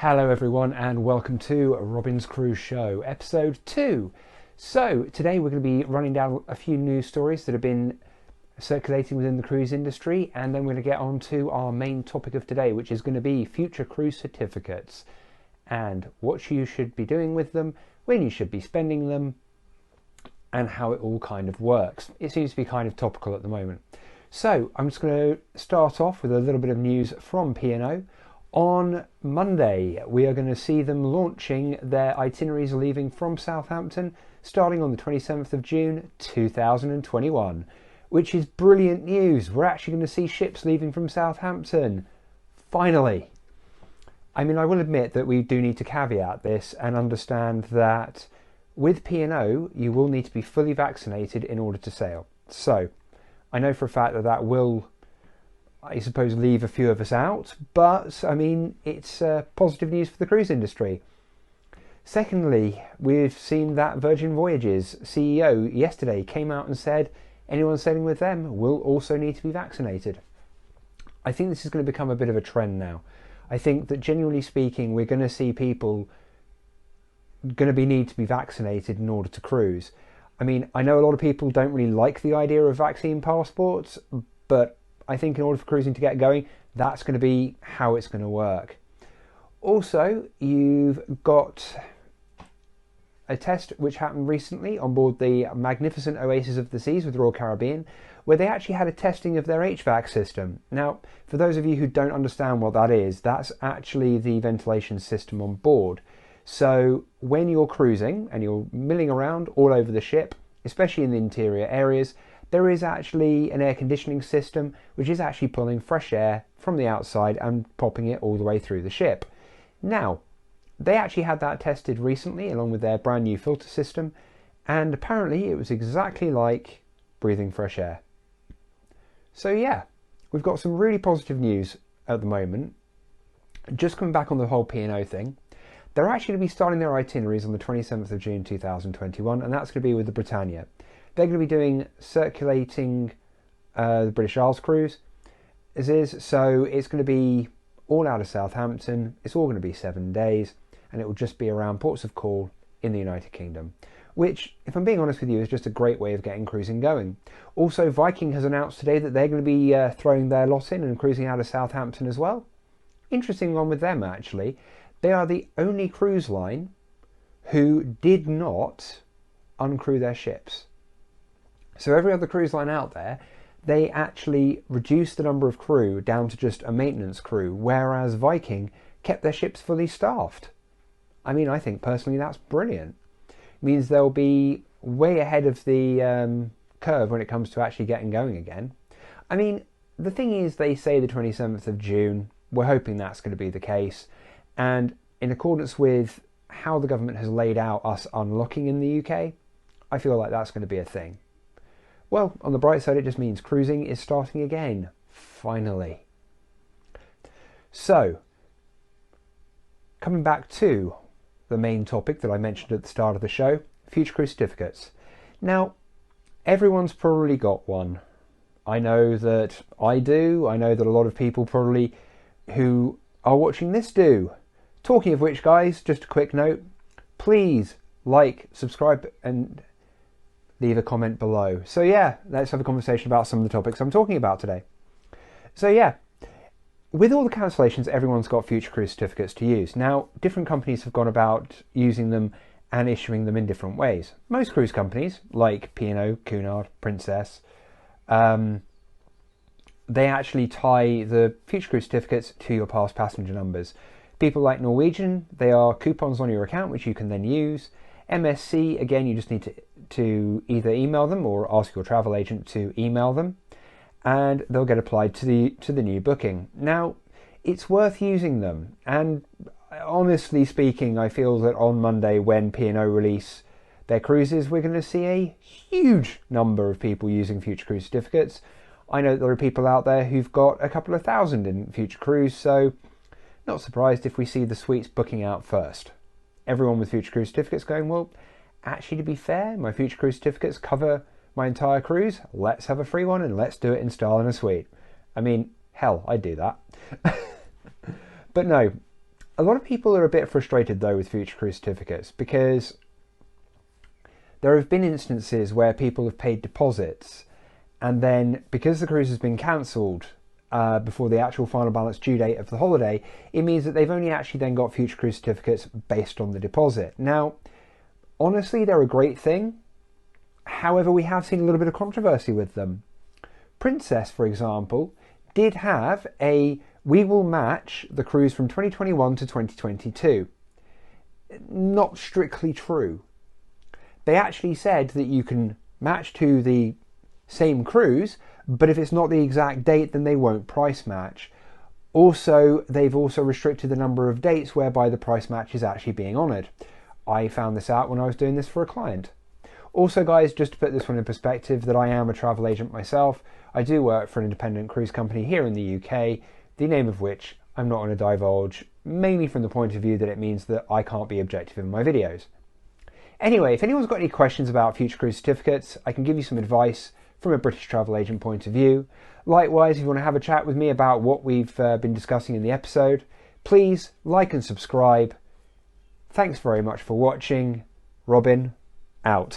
Hello everyone and welcome to Robin's Cruise Show, episode 2. So today we're going to be running down a few news stories that have been circulating within the cruise industry, and then we're going to get on to our main topic of today, which is going to be future cruise certificates and what you should be doing with them, when you should be spending them, and how it all kind of works. It seems to be kind of topical at the moment. So I'm just going to start off with a little bit of news from P&O. On Monday, we are going to see them launching their itineraries leaving from Southampton, starting on the 27th of June 2021, which is brilliant news. We're actually going to see ships leaving from Southampton. Finally. I mean, I will admit that we do need to caveat this and understand that with P&O, you will need to be fully vaccinated in order to sail. So, I know for a fact that that will, I suppose, leave a few of us out, but I mean, it's positive news for the cruise industry. Secondly, we've seen that Virgin Voyages CEO yesterday came out and said anyone sailing with them will also need to be vaccinated. I think this is going to become a bit of a trend now. I think that generally speaking, we're going to see people going to need to be vaccinated in order to cruise. I mean, I know a lot of people don't really like the idea of vaccine passports, but I think in order for cruising to get going, that's going to be how it's going to work. Also, you've got a test which happened recently on board the magnificent Oasis of the Seas with the Royal Caribbean, where they actually had a testing of their HVAC system. Now, for those of you who don't understand what that is, that's actually the ventilation system on board. So when you're cruising and you're milling around all over the ship, especially in the interior areas, there is actually an air conditioning system which is actually pulling fresh air from the outside and popping it all the way through the ship. Now, they actually had that tested recently along with their brand new filter system, and apparently it was exactly like breathing fresh air. So yeah, we've got some really positive news at the moment. Just coming back on the whole P&O thing, they're actually going to be starting their itineraries on the 27th of June 2021, and that's going to be with the Britannia. They're going to be doing circulating the British Isles cruise, as is, so it's going to be all out of Southampton. It's all going to be 7 days, and it will just be around ports of call in the United Kingdom, which, if I'm being honest with you, is just a great way of getting cruising going. Also, Viking has announced today that they're going to be throwing their lot in and cruising out of Southampton as well. Interesting one with them, actually. They are the only cruise line who did not uncrew their ships. So every other cruise line out there, they actually reduced the number of crew down to just a maintenance crew, whereas Viking kept their ships fully staffed. I mean, I think personally that's brilliant. It means they'll be way ahead of the curve when it comes to actually getting going again. I mean, the thing is, they say the 27th of June. We're hoping that's going to be the case. And in accordance with how the government has laid out us unlocking in the UK, I feel like that's going to be a thing. Well, on the bright side, it just means cruising is starting again, finally. So, coming back to the main topic that I mentioned at the start of the show, future cruise certificates. Now, everyone's probably got one. I know that I do. I know that a lot of people probably who are watching this do. Talking of which, guys, just a quick note, please like, subscribe, and leave a comment below. So yeah, let's have a conversation about some of the topics I'm talking about today. So yeah, with all the cancellations, everyone's got future cruise certificates to use. Now, different companies have gone about using them and issuing them in different ways. Most cruise companies, like P&O, Cunard, Princess, they actually tie the future cruise certificates to your past passenger numbers. People like Norwegian, they are coupons on your account which you can then use. MSC, again, you just need to either email them or ask your travel agent to email them, and they'll get applied to the new booking. Now, it's worth using them, and honestly speaking, I feel that on Monday when P&O release their cruises, we're going to see a huge number of people using future cruise certificates. I know there are people out there who've got a couple of thousand in future cruise, so not surprised if we see the suites booking out first. Everyone with future cruise certificates going, well, actually, to be fair, my future cruise certificates cover my entire cruise. Let's have a free one and let's do it in style in a suite. I mean, hell, I'd do that. But no, A lot of people are a bit frustrated though with future cruise certificates, because there have been instances where people have paid deposits, and then because the cruise has been cancelled before the actual final balance due date of the holiday, it means that they've only actually then got future cruise certificates based on the deposit. Now, honestly, they're a great thing. However, we have seen a little bit of controversy with them. Princess, for example, did have a "we will match the cruise from 2021 to 2022. Not strictly true. They actually said that you can match to the same cruise, but if it's not the exact date, then they won't price match. Also, they've also restricted the number of dates whereby the price match is actually being honoured. I found this out when I was doing this for a client. Also, guys, just to put this one in perspective, that I am a travel agent myself. I do work for an independent cruise company here in the UK, the name of which I'm not going to divulge, mainly from the point of view that it means that I can't be objective in my videos. Anyway, if anyone's got any questions about future cruise certificates, I can give you some advice from a British travel agent point of view. Likewise, if you want to have a chat with me about what we've been discussing in the episode, please like and subscribe. Thanks very much for watching. Robin, out.